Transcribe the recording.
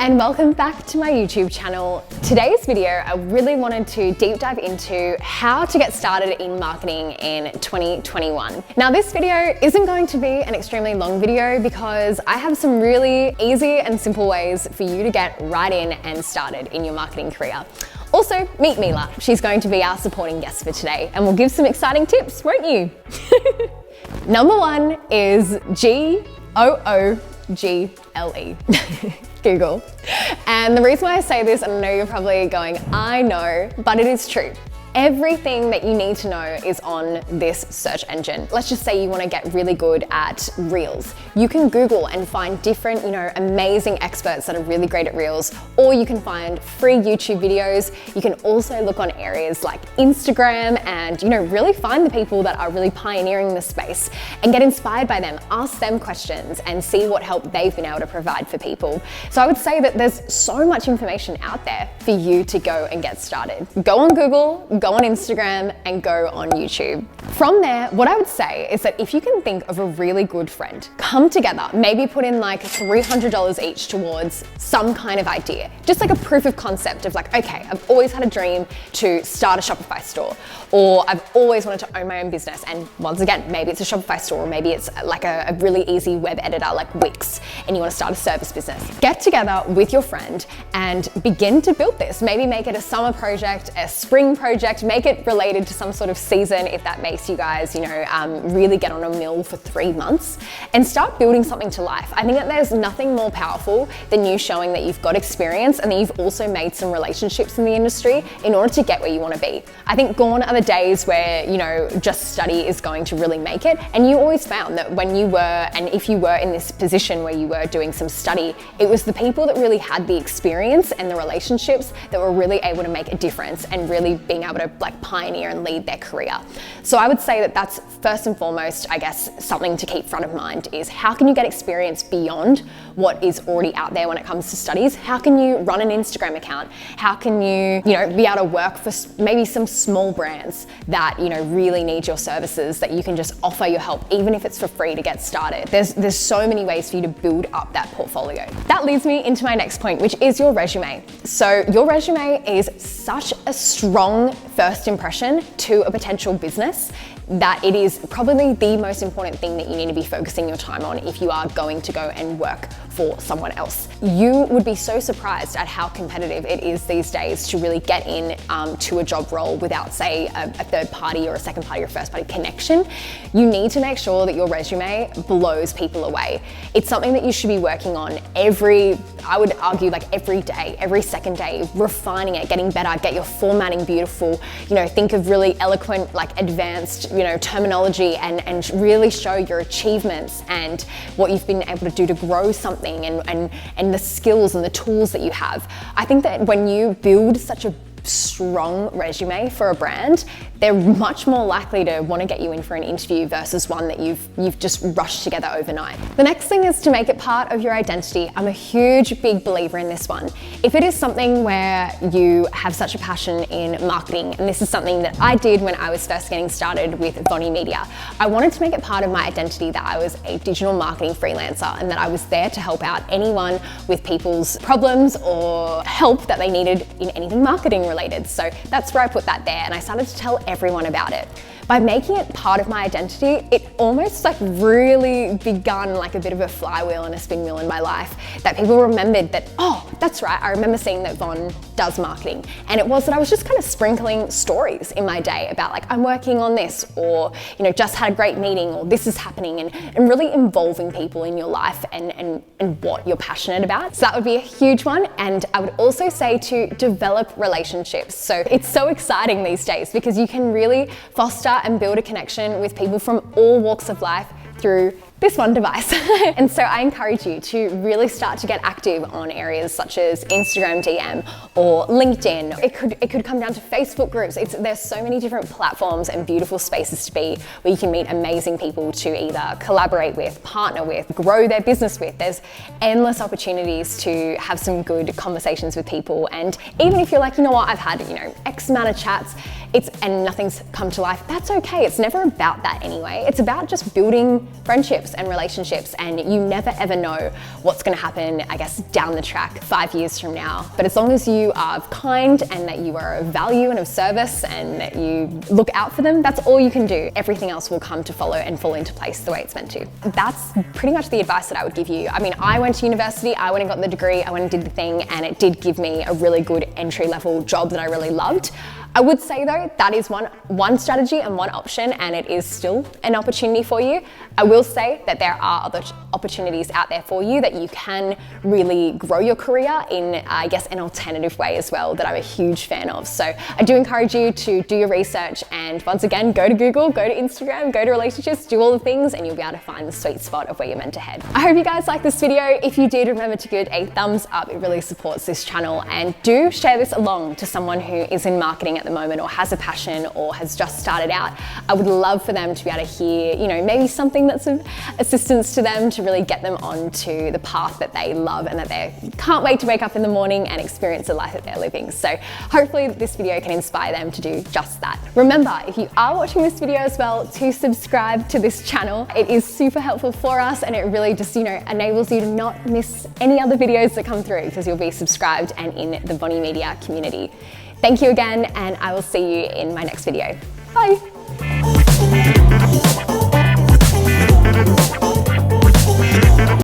and welcome back to my YouTube channel. Today's video, I really wanted to deep dive into how to get started in marketing in 2021. Now this video isn't going to be an extremely long video because I have some really easy and simple ways for you to get right in and started in your marketing career. Also, meet Mila. She's going to be our supporting guest for today and we'll give some exciting tips, won't you? Number one is Google. Google. And the reason why I say this, and I know you're probably going, I know, but it is true. Everything that you need to know is on this search engine. Let's just say you want to get really good at Reels. You can Google and find different, amazing experts that are really great at Reels, or you can find free YouTube videos. You can also look on areas like Instagram and, really find the people that are really pioneering the space and get inspired by them. Ask them questions and see what help they've been able to provide for people. So I would say that there's so much information out there for you to go and get started. Go on Google, go on Instagram, and go on YouTube. From there, what I would say is that if you can think of a really good friend, come together, maybe put in like $300 each towards some kind of idea, just like a proof of concept of like, okay, I've always had a dream to start a Shopify store, or I've always wanted to own my own business. And once again, maybe it's a Shopify store, or maybe it's like a really easy web editor like Wix, and you want to start a service business. Get together with your friend and begin to build this. Maybe make it a summer project, a spring project, make it related to some sort of season if that makes you guys, really get on a mill for 3 months and start building something to life. I think that there's nothing more powerful than you showing that you've got experience and that you've also made some relationships in the industry in order to get where you want to be. I think gone are the days where, just study is going to really make it. And you always found that when you were, and if you were in this position where you were doing some study, it was the people that really had the experience and the relationships that were really able to make a difference and really being able to pioneer and lead their career. So I would say that that's first and foremost, I guess, something to keep front of mind is how can you get experience beyond what is already out there when it comes to studies? How can you run an Instagram account? How can you, be able to work for maybe some small brands that, really need your services that you can just offer your help, even if it's for free to get started. There's so many ways for you to build up that portfolio. That leads me into my next point, which is your resume. So your resume is such a strong first impression to a potential business that it is probably the most important thing that you need to be focusing your time on if you are going to go and work for someone else. You would be so surprised at how competitive it is these days to really get in to a job role without, say, a third party or a second party or first party connection. You need to make sure that your resume blows people away. It's something that you should be working on I would argue every day, every second day, refining it, getting better, get your formatting beautiful, think of really eloquent, advanced, terminology and really show your achievements and what you've been able to do to grow something and the skills and the tools that you have. I think that when you build such a strong resume for a brand, they're much more likely to want to get you in for an interview versus one that you've just rushed together overnight. The next thing is to make it part of your identity. I'm a huge, big believer in this one. If it is something where you have such a passion in marketing, and this is something that I did when I was first getting started with Vonnie Media, I wanted to make it part of my identity that I was a digital marketing freelancer and that I was there to help out anyone with people's problems or help that they needed in anything marketing related. So that's where I put that there and I started to tell everyone about it. By making it part of my identity, it almost really begun a bit of a flywheel and a spin wheel in my life that people remembered that, oh, that's right, I remember seeing that Von does marketing. And it was that I was just kind of sprinkling stories in my day about I'm working on this or, just had a great meeting or this is happening and really involving people in your life and what you're passionate about. So that would be a huge one. And I would also say to develop relationships. So it's so exciting these days because you can really foster and build a connection with people from all walks of life through this one device. And so I encourage you to really start to get active on areas such as Instagram DM or LinkedIn. It could come down to Facebook groups. There's so many different platforms and beautiful spaces to be where you can meet amazing people to either collaborate with, partner with, grow their business with. There's endless opportunities to have some good conversations with people. And even if you're I've had, X amount of chats, and nothing's come to life, that's okay. It's never about that anyway. It's about just building friendships and relationships, and you never ever know what's going to happen, I guess, down the track 5 years from now. But as long as you are kind and that you are of value and of service and that you look out for them, that's all you can do. Everything else will come to follow and fall into place the way it's meant to. That's pretty much the advice that I would give you. I mean, I went to university, I went and got the degree, I went and did the thing, and it did give me a really good entry-level job that I really loved. I would say though, that is one strategy and one option, and it is still an opportunity for you. I will say that there are other opportunities out there for you that you can really grow your career in, I guess, an alternative way as well, that I'm a huge fan of. So I do encourage you to do your research, and once again, go to Google, go to Instagram, go to relationships, do all the things, and you'll be able to find the sweet spot of where you're meant to head. I hope you guys liked this video. If you did, remember to give it a thumbs up. It really supports this channel, and do share this along to someone who is in marketing at the moment, or has a passion, or has just started out. I would love for them to be able to hear, you know, maybe something that's of assistance to them to really get them onto the path that they love and that they can't wait to wake up in the morning and experience the life that they're living. So hopefully this video can inspire them to do just that. Remember, if you are watching this video as well, to subscribe to this channel. It is super helpful for us, and it really just, you know, enables you to not miss any other videos that come through, because you'll be subscribed and in the Bonnie Media community. Thank you again, and I will see you in my next video. Bye.